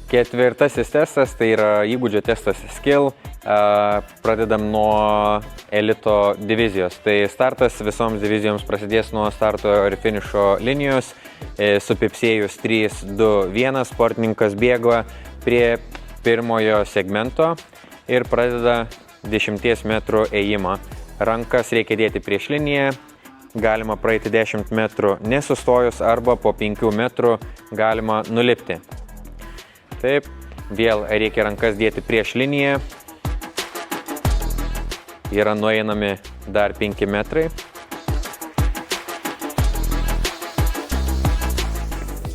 Ketvirtasis testas, tai yra įgūdžio testas skill. Pradedam nuo elito divizijos. Tai startas visoms divizijoms prasidės nuo starto ir finišo linijos. Supipsėjus 3, 2, 1, sportininkas bėga prie pirmojo segmento ir pradeda 10 metrų ėjimą. Rankas reikia dėti prieš liniją, galima praeiti 10 metrų nesustojus arba po 5 metrų galima nulipti. Taip, vėl reikia rankas dėti prieš liniją. Yra nueinami dar 5 metrai.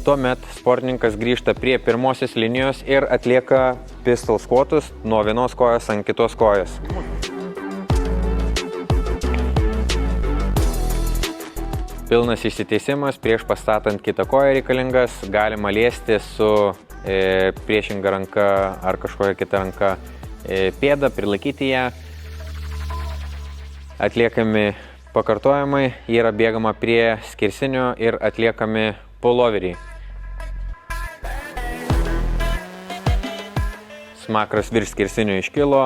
Tuomet sportininkas grįžta prie pirmosios linijos ir atlieka pistol squatus nuo vienos kojos ant kitos kojos. Pilnas išsitiesimas prieš pastatant kitą koją reikalingas. Galima liesti su priešinga ranka ar kažkokia kita ranka pėdą, prilaikyti ją. Atliekami pakartojimai, yra bėgama prie skersinio ir atliekami pulloveriai. Smakras virš skersinio iškilo,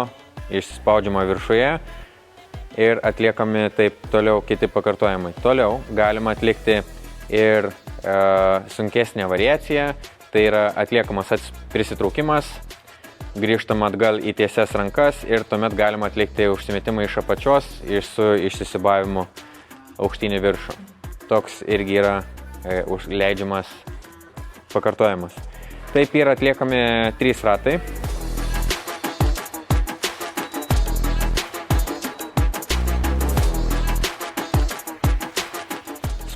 išspaudžiama viršuje ir atliekami taip toliau kiti pakartojimai. Toliau galima atlikti ir sunkesnę variaciją, tai yra atliekamas prisitraukimas, grįžtama atgal į tiesias rankas ir tuomet galima atlikti užsimetimą iš apačios su išsisiūbavimu aukštyn į viršų. Toks irgi yra leidžiamas pakartojimas. Taip yra atliekami 3 ratai.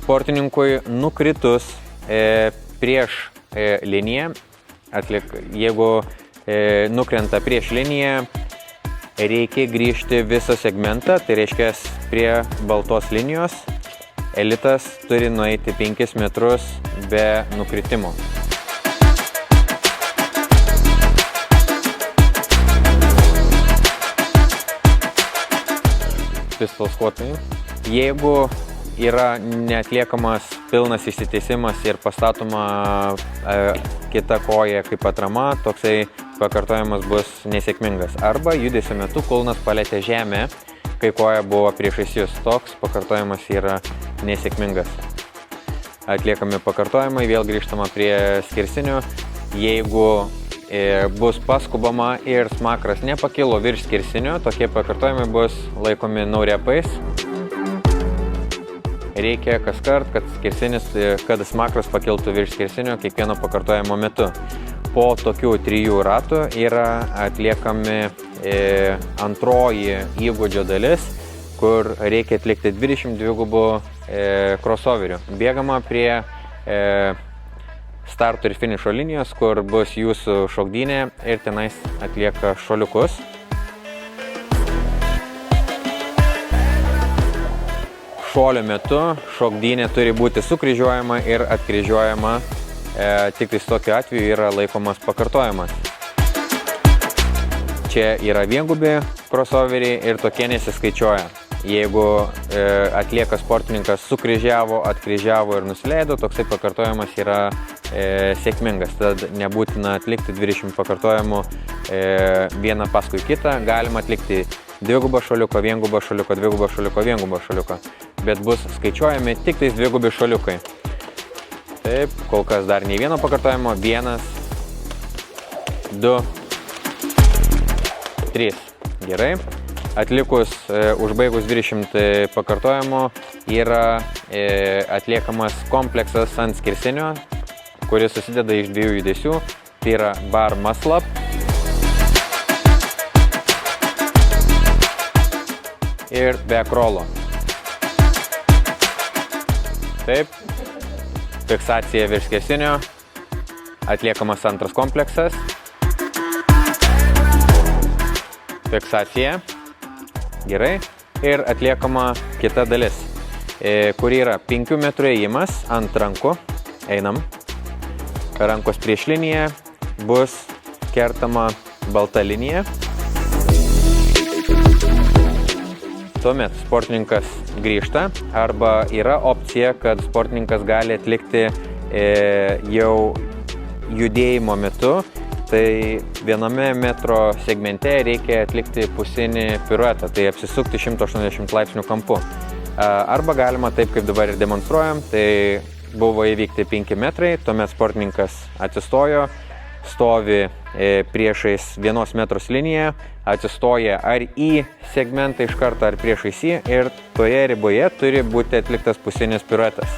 Sportininkui nukritus prieš liniją, jeigu nukrenta prieš liniją, reikia grįžti visą segmentą, tai reiškia prie baltos linijos. Elitas turi nueiti 5 metrus be nukritimo. Pistol squatai. Jeigu yra neatliekamas pilnas išsitiesimas ir pastatoma kita koja kaip atrama, toksai pakartojimas bus nesėkmingas. Arba judesio metu kulnas palietė žemę, kai koja buvo priešais jūs. Toks pakartojimas yra nesėkmingas. Atliekami pakartojimai, vėl grįžtama prie skersinio. Jeigu bus paskubama ir smakras nepakilo virš skersinio, tokie pakartojimai bus laikomi no-repais. Reikia kaskart, kad smakras pakiltų virš skersinio kiekvieno pakartojimo metu. Po tokių 3 ratų yra atliekami antroji įgūdžio dalis, kur reikia atlikti 22 crossoverių. Bėgama prie starto ir finišo linijos, kur bus jūsų šokdynė ir tenais atlieka šuoliukus. Šuolio metu šokdynė turi būti sukryžiuojama ir atkryžiuojama, tik tais tokiu atveju yra laikomas pakartojimas. Čia yra viengubi crossoveriai ir tokie nesiskaičiuoja. Jeigu atlieka sportininkas sukryžiavo, atkryžiavo ir nusileido, toksai pakartojimas yra sėkmingas. Tad nebūtina atlikti 20 pakartojimų vieną paskui kitą. Galima atlikti dvigubą šuoliuką, viengubą šuoliuką, dvigubą šuoliuką, viengubą šuoliuką. Bet bus skaičiuojami tik tais dvigubi šuoliukai. Taip, kol kas dar nei vieno pakartojimo. 1, 2, 3. Gerai. Atlikus, užbaigus 20 pakartojimų, yra atliekamas kompleksas ant skersinio, kuris susideda iš 2 judesių. Tai yra bar muscle up ir back rollo. Taip, fiksacija virš skersinio, atliekamas antras kompleksas, fiksacija, gerai, ir atliekama kita dalis, kuri yra 5 metrų ėjimas ant rankų, einam, rankos prieš liniją, bus kertama balta linija. Tuomet sportininkas grįžta, arba yra opcija, kad sportininkas gali atlikti jau judėjimo metu tai viename metro segmente reikia atlikti pusinį piruetą, tai apsisukti 180 laipsnių kampu. Arba galima taip, kaip dabar ir demonstruojam, tai buvo įvykti 5 metrai, tuomet sportininkas atsistojo, stovi priešais 1 metros liniją, atsistoja ar į segmentą iš karto, ar priešais jį ir toje riboje turi būti atliktas pusinis piruetas.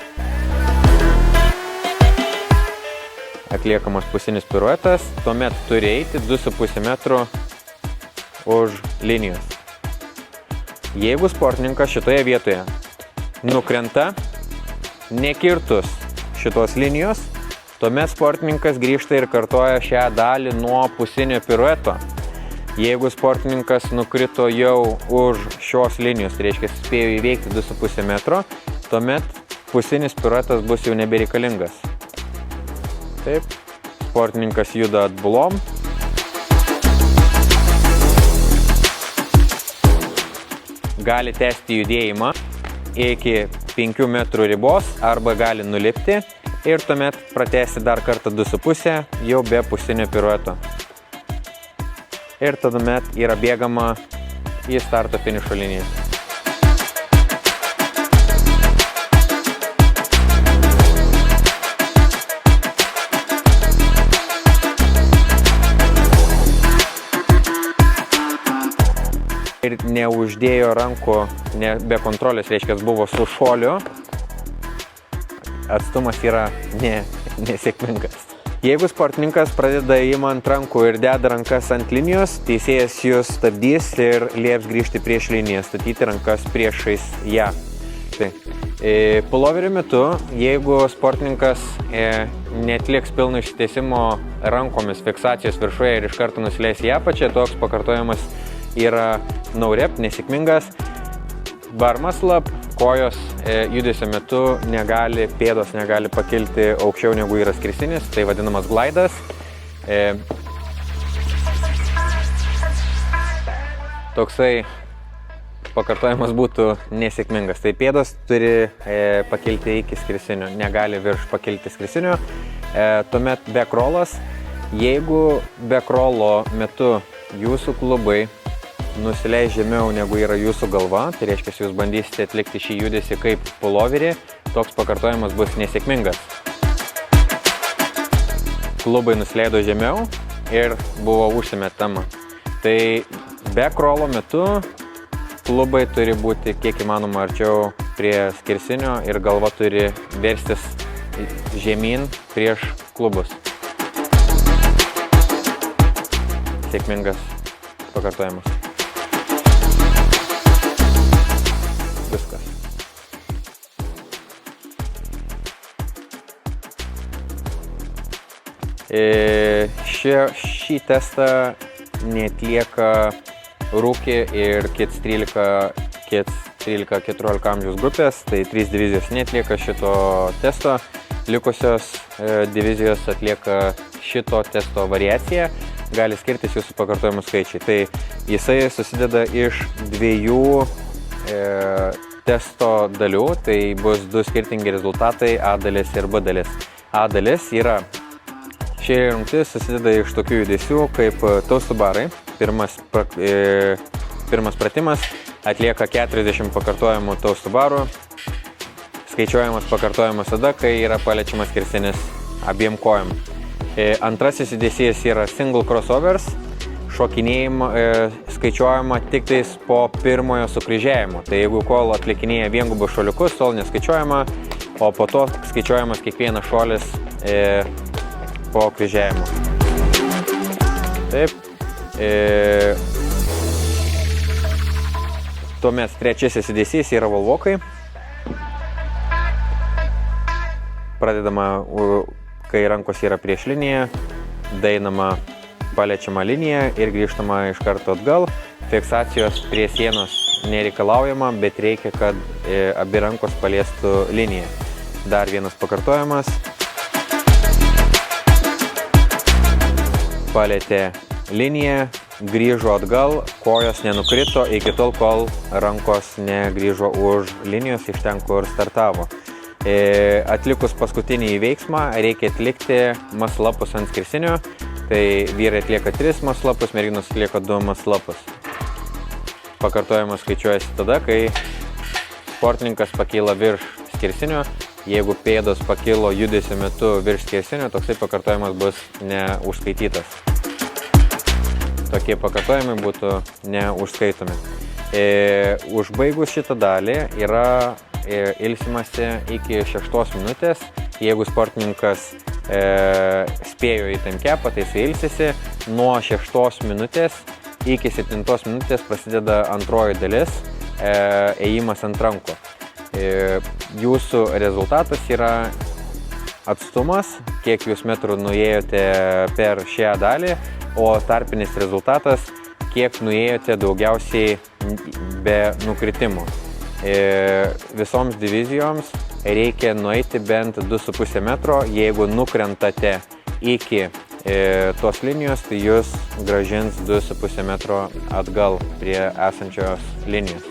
Atliekamas pusinis piruetas, tuomet turi eiti 2,5 metro už linijos. Jeigu sportininkas šitoje vietoje nukrenta nekirtus šitos linijos, tuomet sportininkas grįžta ir kartoja šią dalį nuo pusinio pirueto. Jeigu sportininkas nukrito jau už šios linijos, tai reiškia spėjo įveikti 2,5 metro, tuomet pusinis piruetas bus jau nebereikalingas. Taip, sportininkas juda atbulom. Gali tęsti judėjimą iki 5 metrų ribos arba gali nulipti ir tuomet pratęsti dar kartą 2,5 jau be pusinio pirueto. Ir tuomet yra bėgama į starto finišo liniją. Ir neuždėjo rankų be kontrolės, reiškia, buvo su šuoliu, atstumas yra nesėkmingas. Jeigu sportininkas pradeda imant rankų ir deda rankas ant linijos, teisėjas jūs stabdys ir lieps grįžti prieš liniją, statyti rankas priešais ją. Puloverio metu, jeigu sportininkas neatliks pilno išsitiesimo rankomis fiksacijos viršuje ir iš karto nusileis į apačią, toks pakartojimas yra no rep, nesėkmingas. Bar muscle up, kojos judesio metu pėdos negali pakilti aukščiau negu yra skersinis, tai vadinamas glaidas. Toksai pakartojimas būtų nesėkmingas. Tai pėdos turi pakilti iki skersinio, negali virš pakilti skersinio. Tuomet back rollas. Jeigu back rollo metu jūsų klubai nusileis žemiau negu yra jūsų galva, tai reiškia, jūs bandysite atlikti šį judesį kaip puloverį, toks pakartojimas bus nesėkmingas. Klubai nusileido žemiau ir buvo užsimetama. Tai back rollo metu klubai turi būti kiek įmanoma arčiau prie skersinio ir galva turi verstis žemyn prieš klubus. Sėkmingas pakartojimas. Viskas. Šį testą neatlieka rūki ir kids 13-14 amžiaus grupės, tai 3 divizijos neatlieka šito testo, likusios divizijos atlieka šito testo variaciją, gali skirtis jūsų pakartojimų skaičiai. Tai jisai susideda iš 2 testo dalių, tai bus 2 skirtingi rezultatai A dalis ir B dalis. A dalis yra, ši rungtis susideda iš tokių judesių kaip toastų barai. Pirmas pratimas atlieka 40 pakartojimų toastų barų. Skaičiuojamas pakartojimas tada, kai yra paliečiamas skersinis abiem kojom. Antrasis judesys yra single crossovers. Šokinėjimą skaičiuojama tik tais po pirmojo sukryžiavimo. Tai jeigu kol atlikinėja viengubų šuoliukus, tol neskaičiuojama, o po to skaičiuojamas kiekvienas šuolis po kryžiavimo. Taip. Tuomet trečiasis judesys yra volvokai. Pradedama, kai rankos yra prieš liniją, daeinama paliečiama linija ir grįžtama iš karto atgal. Fiksacijos prie sienos nereikalaujama, bet reikia, kad abi rankos paliestų liniją. Dar vienas pakartojimas. Palietė liniją, grįžo atgal, kojos nenukrito iki tol, kol rankos negrįžo už linijos iš ten, kur startavo. Atlikus paskutinį veiksmą reikia atlikti muscle upus ant skersinio. tai vyrai atlieka 3 maslapus, merginos atlieka 2 maslapus. Pakartojimas skaičiuojasi tada, kai sportininkas pakyla virš skersinio. Jeigu pėdos pakilo judesio metu virš skersinio, toksai pakartojimas bus neužskaitytas. Tokie pakartojimai būtų neužskaitomi. Užbaigus šitą dalį yra ilsimasi iki 6 minutės. Jeigu sportininkas spėjo į timkepą, tai jis ilsisi. Nuo 6 minutės iki 7 minutės prasideda antroji dalis, ėjimas ant rankų. Jūsų rezultatas yra atstumas, kiek jūs metrų nuėjote per šią dalį, o tarpinis rezultatas, kiek nuėjote daugiausiai be nukritimų. Visoms divizijoms reikia nueiti bent 2,5 metro. Jeigu nukrentate iki tos linijos, tai jūs grąžins 2,5 metro atgal prie esančios linijos.